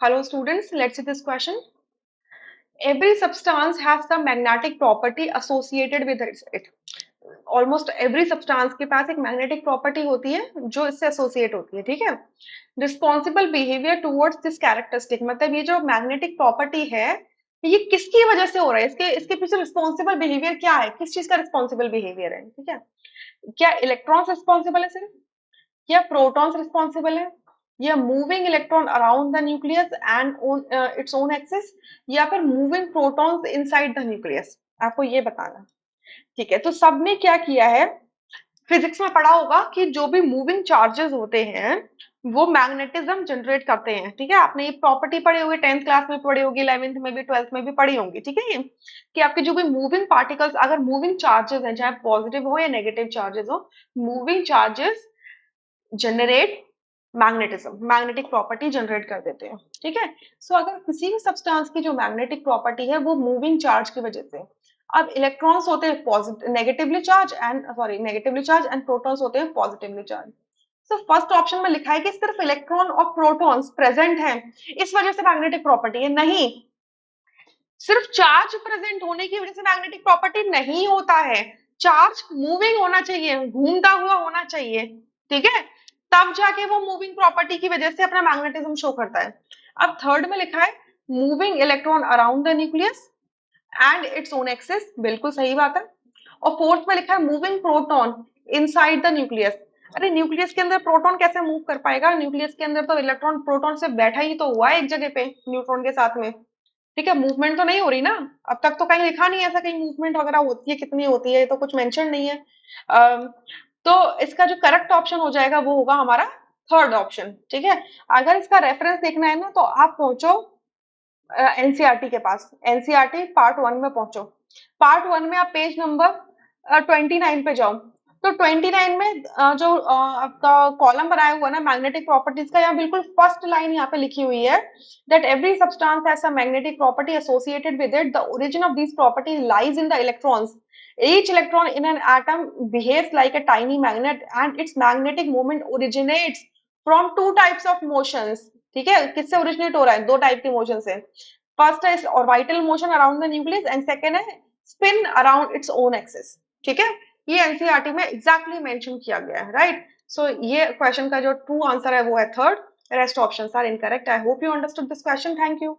Hello students, let's see this question. Every substance has some magnetic property associated with it. Almost every substance के पास एक magnetic property होती है जो इससे associate होती है, ठीक है? Responsible behavior towards this characteristic, मतलब ये जो magnetic property है ये किसकी वजह से हो रहा है, इसके इसके पीछे responsible behavior क्या है, किस चीज का responsible behavior है, ठीक है? क्या इलेक्ट्रॉन्स रिस्पॉन्सिबल है सिर्फ, या प्रोटॉन्स रिस्पॉन्सिबल है, या moving electron around the nucleus and it's own axis, या फिर moving protons inside the nucleus? आपको ये बताना, ठीक है? तो सबने क्या किया है, फिजिक्स में पढ़ा होगा कि जो भी मूविंग चार्जेस होते हैं वो मैग्नेटिज्म जनरेट करते हैं, ठीक है? आपने ये प्रॉपर्टी पढ़ी होगी, 10th क्लास में पढ़ी होगी, 11th में भी, 12th में भी पढ़ी होंगी, ठीक है? ये कि आपके जो भी मूविंग पार्टिकल्स, अगर मूविंग चार्जेस हैं, चाहे पॉजिटिव हो या नेगेटिव चार्जेस हो, moving charges generate magnetism, magnetic property generate कर देते हैं, ठीक है? सो अगर किसी भी सब्सटेंस की जो मैग्नेटिक प्रॉपर्टी है वो मूविंग चार्ज की वजह से, अब इलेक्ट्रॉन्स होते हैं positive negatively charge and negatively charge and protons होते हैं positively charge. So first option में लिखा है कि सिर्फ इलेक्ट्रॉन और प्रोटॉन्स प्रेजेंट हैं इस वजह से मैग्नेटिक प्रॉपर्टी है, नहीं। सिर्फ चार्ज प्रेजेंट होने की वजह से मैग्नेटिक प्रॉपर्टी नहीं होता है, चार्ज मूविंग होना चाहिए, घूमता हुआ होना चाहिए, ठीक है? तब जाके वो मूविंग प्रॉपर्टी की वजह से अपना मैग्नेटिज्म शो करता है। अब थर्ड में लिखा है moving electron around the nucleus and it's own axis, बिल्कुल सही बात है। और फोर्थ में लिखा है moving proton inside the nucleus. अरे न्यूक्लियस के अंदर प्रोटॉन कैसे मूव कर पाएगा, न्यूक्लियस के अंदर तो इलेक्ट्रॉन प्रोटॉन से बैठा ही तो हुआ है एक जगह पे न्यूट्रॉन के साथ में, ठीक है? मूवमेंट तो नहीं हो रही ना, अब तक तो कहीं लिखा नहीं है ऐसा, कहीं मूवमेंट वगैरह होती है, कितनी होती है तो कुछ मेंशन नहीं है। अम, तो इसका जो करेक्ट ऑप्शन हो जाएगा वो होगा हमारा थर्ड ऑप्शन, ठीक है? अगर इसका रेफरेंस देखना है ना तो आप पहुंचो एनसीईआरटी के पास, एनसीईआरटी पार्ट 1 में पहुंचो। पार्ट 1 में आप पेज नंबर 29 पे जाओ। तो 29 में जो आपका कॉलम बनाया हुआ है ना मैग्नेटिक प्रॉपर्टीज का, यहाँ बिल्कुल फर्स्ट लाइन यहाँ पे लिखी हुई है that every substance has some magnetic property associated with it, the origin of this property lies in the electrons, each electron in an atom behaves like a tiny magnet and its magnetic moment originates from two types of motions, ठीक है? किससे originate हो रहा है, दो type के motion से। First है orbital motion around the nucleus and second है spin around its own axis, ठीक है? ये एनसीईआरटी में एग्जैक्टली मेंशन किया गया है, राइट? सो ये क्वेश्चन का जो ट्रू आंसर है वो है third, rest options are incorrect. I hope you understood this question, thank you.